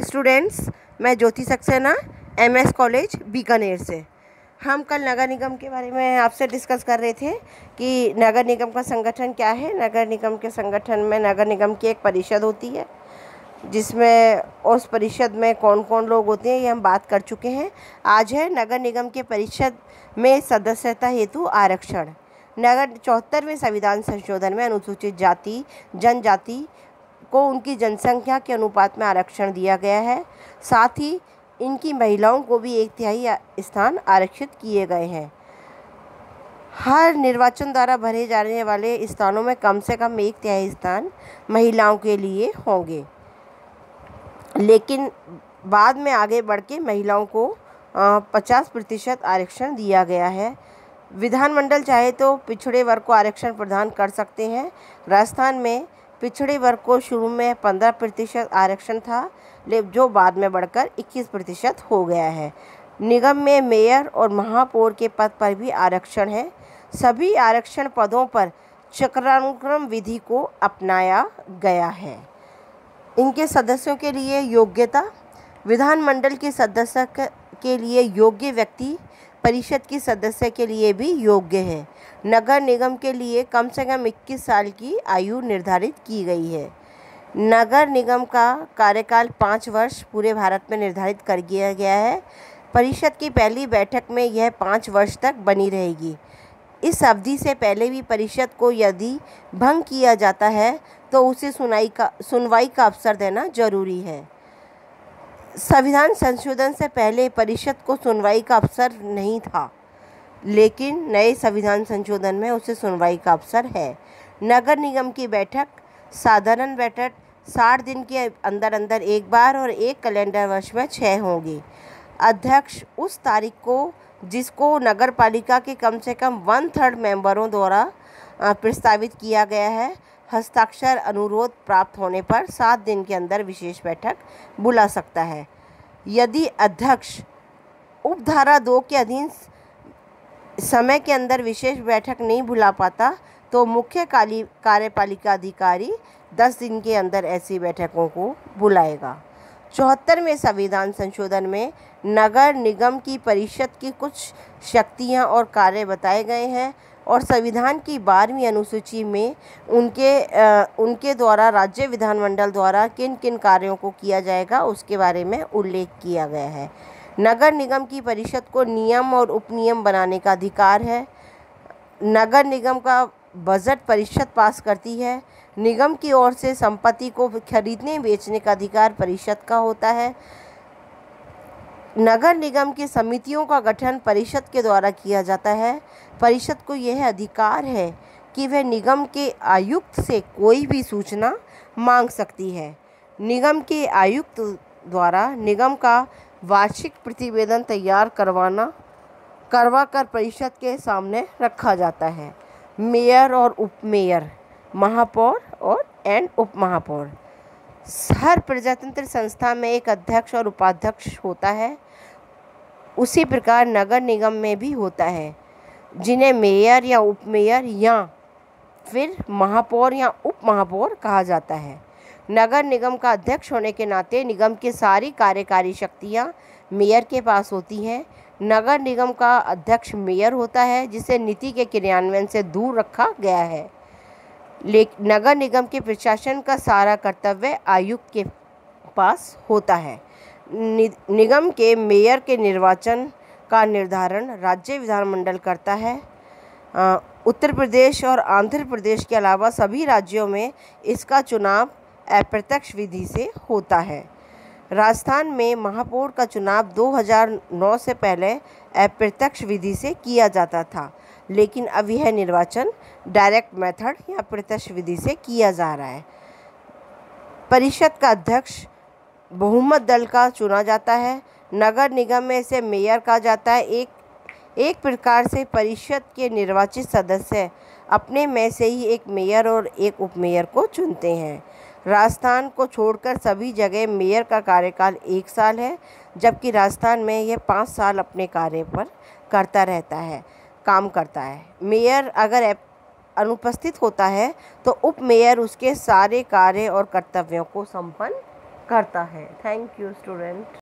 Students, मैं ज्योति Saxena MS college Bikaner से। हम कल नगर निगम के बारे में आपसे डिस्कस कर रहे थे कि नगर निगम का संगठन क्या है। नगर निगम के संगठन में नगर निगम की एक परिषद होती है, जिसमें उस परिषद में कौन कौन लोग होते हैं ये हम बात कर चुके हैं। आज है नगर निगम के परिषद में सदस्यता हेतु आरक्षण। नगर 74वें संविधान संशोधन में अनुसूचित जाति जनजाति को उनकी जनसंख्या के अनुपात में आरक्षण दिया गया है। साथ ही इनकी महिलाओं को भी 1/3 स्थान आरक्षित किए गए हैं। हर निर्वाचन द्वारा भरे जाने वाले स्थानों में कम से कम 1/3 स्थान महिलाओं के लिए होंगे, लेकिन बाद में आगे बढ़ के महिलाओं को 50% आरक्षण दिया गया है। विधानमंडल चाहे तो पिछड़े वर्ग को आरक्षण प्रदान कर सकते हैं। राजस्थान में पिछड़े वर्ग को शुरू में 15% आरक्षण था, जो बाद में बढ़कर 21% हो गया है। निगम में मेयर और महापौर के पद पर भी आरक्षण है। सभी आरक्षण पदों पर चक्रानुक्रम विधि को अपनाया गया है। इनके सदस्यों के लिए योग्यता: विधानमंडल के सदस्य के लिए योग्य व्यक्ति परिषद की सदस्य के लिए भी योग्य है। नगर निगम के लिए कम से कम 21 साल की आयु निर्धारित की गई है। नगर निगम का कार्यकाल 5 वर्ष पूरे भारत में निर्धारित कर दिया गया है। परिषद की पहली बैठक में यह 5 वर्ष तक बनी रहेगी। इस अवधि से पहले भी परिषद को यदि भंग किया जाता है तो उसे सुनवाई का अवसर देना जरूरी है। संविधान संशोधन से पहले परिषद को सुनवाई का अवसर नहीं था, लेकिन नए संविधान संशोधन में उसे सुनवाई का अवसर है। नगर निगम की बैठक साधारण बैठक 60 दिन के अंदर अंदर एक बार और एक कैलेंडर वर्ष में 6 होगी। अध्यक्ष उस तारीख को जिसको नगर पालिका के कम से कम 1/3 मेंबरों द्वारा प्रस्तावित किया गया है, हस्ताक्षर अनुरोध प्राप्त होने पर 7 दिन के अंदर विशेष बैठक बुला सकता है। यदि अध्यक्ष उपधारा 2 के अधीन समय के अंदर विशेष बैठक नहीं बुला पाता तो मुख्य कार्यपालिका अधिकारी 10 दिन के अंदर ऐसी बैठकों को बुलाएगा। 74वें संविधान संशोधन में नगर निगम की परिषद की कुछ शक्तियां और कार्य बताए गए हैं और संविधान की 12वीं अनुसूची में उनके द्वारा राज्य विधानमंडल द्वारा किन किन कार्यों को किया जाएगा उसके बारे में उल्लेख किया गया है। नगर निगम की परिषद को नियम और उपनियम बनाने का अधिकार है। नगर निगम का बजट परिषद पास करती है। निगम की ओर से संपत्ति को खरीदने बेचने का अधिकार परिषद का होता है। नगर निगम की समितियों का गठन परिषद के द्वारा किया जाता है। परिषद को यह अधिकार है कि वह निगम के आयुक्त से कोई भी सूचना मांग सकती है। निगम के आयुक्त द्वारा निगम का वार्षिक प्रतिवेदन तैयार करवाकर परिषद के सामने रखा जाता है। मेयर और उपमेयर, महापौर और उप महापौर। हर प्रजातंत्र संस्था में एक अध्यक्ष और उपाध्यक्ष होता है। उसी प्रकार नगर निगम में भी होता है, जिन्हें मेयर या उपमेयर या फिर महापौर या उप महापौर कहा जाता है। नगर निगम का अध्यक्ष होने के नाते निगम की सारी कार्यकारी शक्तियां मेयर के पास होती हैं। नगर निगम का अध्यक्ष मेयर होता है, जिसे नीति के क्रियान्वयन से दूर रखा गया है। लेकिन नगर निगम के प्रशासन का सारा कर्तव्य आयुक्त के पास होता है। निगम के मेयर के निर्वाचन का निर्धारण राज्य विधानमंडल करता है। उत्तर प्रदेश और आंध्र प्रदेश के अलावा सभी राज्यों में इसका चुनाव अप्रत्यक्ष विधि से होता है। राजस्थान में महापौर का चुनाव 2009 से पहले अप्रत्यक्ष विधि से किया जाता था, लेकिन अब यह निर्वाचन डायरेक्ट मेथड या प्रत्यक्ष विधि से किया जा रहा है। परिषद का अध्यक्ष बहुमत दल का चुना जाता है। नगर निगम में इसे मेयर कहा जाता है। एक प्रकार से परिषद के निर्वाचित सदस्य अपने में से ही एक मेयर और एक उपमेयर को चुनते हैं। राजस्थान को छोड़कर सभी जगह मेयर का कार्यकाल 1 साल है, जबकि राजस्थान में यह 5 साल अपने कार्य पर काम करता है। मेयर अगर अनुपस्थित होता है तो उपमेयर उसके सारे कार्य और कर्तव्यों को संपन्न करता है। Thank you student.